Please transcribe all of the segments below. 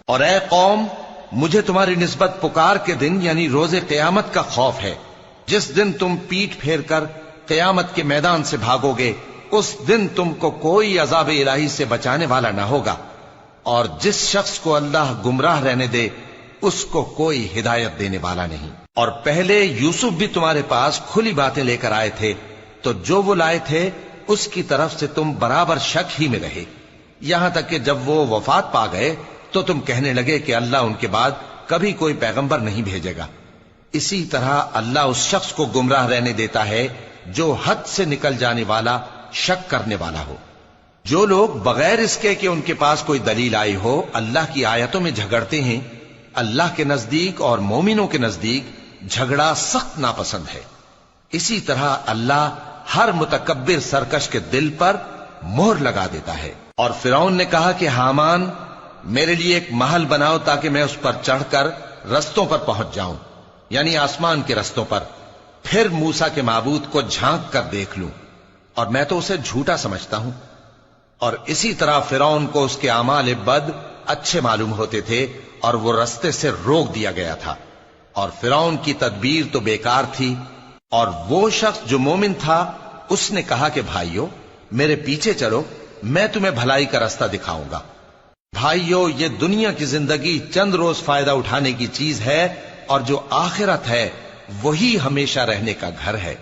اور اے قوم، مجھے تمہاری نسبت پکار کے دن یعنی روز قیامت کا خوف ہے، جس دن تم پیٹ پھیر کر قیامت کے میدان سے بھاگو گے، اس دن تم کو کوئی عذاب الہی سے بچانے والا نہ ہوگا، اور جس شخص کو اللہ گمراہ رہنے دے اس کو کوئی ہدایت دینے والا نہیں۔ اور پہلے یوسف بھی تمہارے پاس کھلی باتیں لے کر آئے تھے، تو جو وہ لائے تھے اس کی طرف سے تم برابر شک ہی میں رہے، یہاں تک کہ جب وہ وفات پا گئے تو تم کہنے لگے کہ اللہ ان کے بعد کبھی کوئی پیغمبر نہیں بھیجے گا۔ اسی طرح اللہ اس شخص کو گمراہ رہنے دیتا ہے جو حد سے نکل جانے والا، شک کرنے والا ہو۔ جو لوگ بغیر اس کے کہ ان کے پاس کوئی دلیل آئی ہو اللہ کی آیتوں میں جھگڑتے ہیں، اللہ کے نزدیک اور مومنوں کے نزدیک جھگڑا سخت ناپسند ہے۔ اسی طرح اللہ ہر متکبر سرکش کے دل پر مہر لگا دیتا ہے۔ اور فرعون نے کہا کہ حامان، میرے لیے ایک محل بناؤ تاکہ میں اس پر چڑھ کر رستوں پر پہنچ جاؤں، یعنی آسمان کے رستوں پر، پھر موسیٰ کے معبود کو جھانک کر دیکھ لوں، اور میں تو اسے جھوٹا سمجھتا ہوں۔ اور اسی طرح فرعون کو اس کے اعمال بد اچھے معلوم ہوتے تھے اور وہ رستے سے روک دیا گیا تھا، اور فرعون کی تدبیر تو بیکار تھی۔ اور وہ شخص جو مومن تھا اس نے کہا کہ بھائیو میرے پیچھے چلو، میں تمہیں بھلائی کا رستہ دکھاؤں گا۔ بھائیو، یہ دنیا کی زندگی چند روز فائدہ اٹھانے کی چیز ہے، اور جو آخرت ہے وہی ہمیشہ رہنے کا گھر ہے۔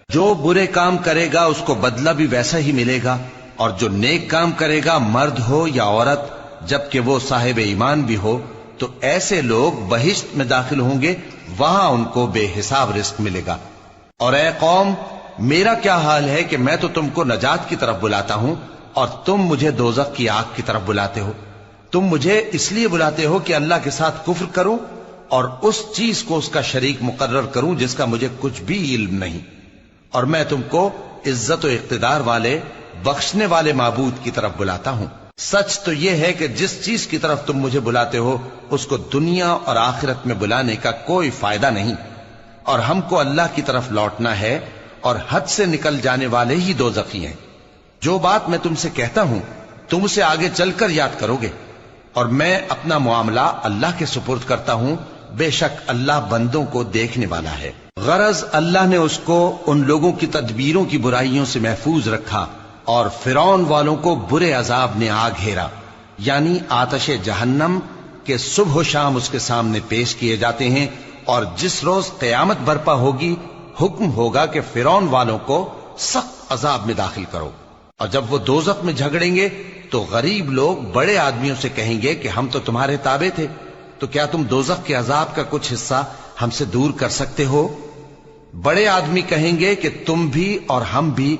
جو برے کام کرے گا اس کو بدلہ بھی ویسا ہی ملے گا، اور جو نیک کام کرے گا مرد ہو یا عورت، جبکہ وہ صاحب ایمان بھی ہو، تو ایسے لوگ بہشت میں داخل ہوں گے، وہاں ان کو بے حساب رزق ملے گا۔ اور اے قوم، میرا کیا حال ہے کہ میں تو تم کو نجات کی طرف بلاتا ہوں اور تم مجھے دوزخ کی آگ کی طرف بلاتے ہو۔ تم مجھے اس لیے بلاتے ہو کہ اللہ کے ساتھ کفر کروں اور اس چیز کو اس کا شریک مقرر کروں جس کا مجھے کچھ بھی علم نہیں، اور میں تم کو عزت و اقتدار والے، بخشنے والے معبود کی طرف بلاتا ہوں۔ سچ تو یہ ہے کہ جس چیز کی طرف تم مجھے بلاتے ہو اس کو دنیا اور آخرت میں بلانے کا کوئی فائدہ نہیں، اور ہم کو اللہ کی طرف لوٹنا ہے، اور حد سے نکل جانے والے ہی دوزخی ہیں۔ جو بات میں تم سے کہتا ہوں تم اسے آگے چل کر یاد کرو گے، اور میں اپنا معاملہ اللہ کے سپرد کرتا ہوں، بے شک اللہ بندوں کو دیکھنے والا ہے۔ غرض اللہ نے اس کو ان لوگوں کی تدبیروں کی برائیوں سے محفوظ رکھا، اور فرعون والوں کو برے عذاب نے آ گھیرا، یعنی آتش جہنم کے صبح و شام اس کے سامنے پیش کیے جاتے ہیں، اور جس روز قیامت برپا ہوگی حکم ہوگا کہ فرعون والوں کو سخت عذاب میں داخل کرو۔ اور جب وہ دوزخ میں جھگڑیں گے تو غریب لوگ بڑے آدمیوں سے کہیں گے کہ ہم تو تمہارے تابع تھے، تو کیا تم دوزخ کے عذاب کا کچھ حصہ ہم سے دور کر سکتے ہو؟ بڑے آدمی کہیں گے کہ تم بھی اور ہم بھی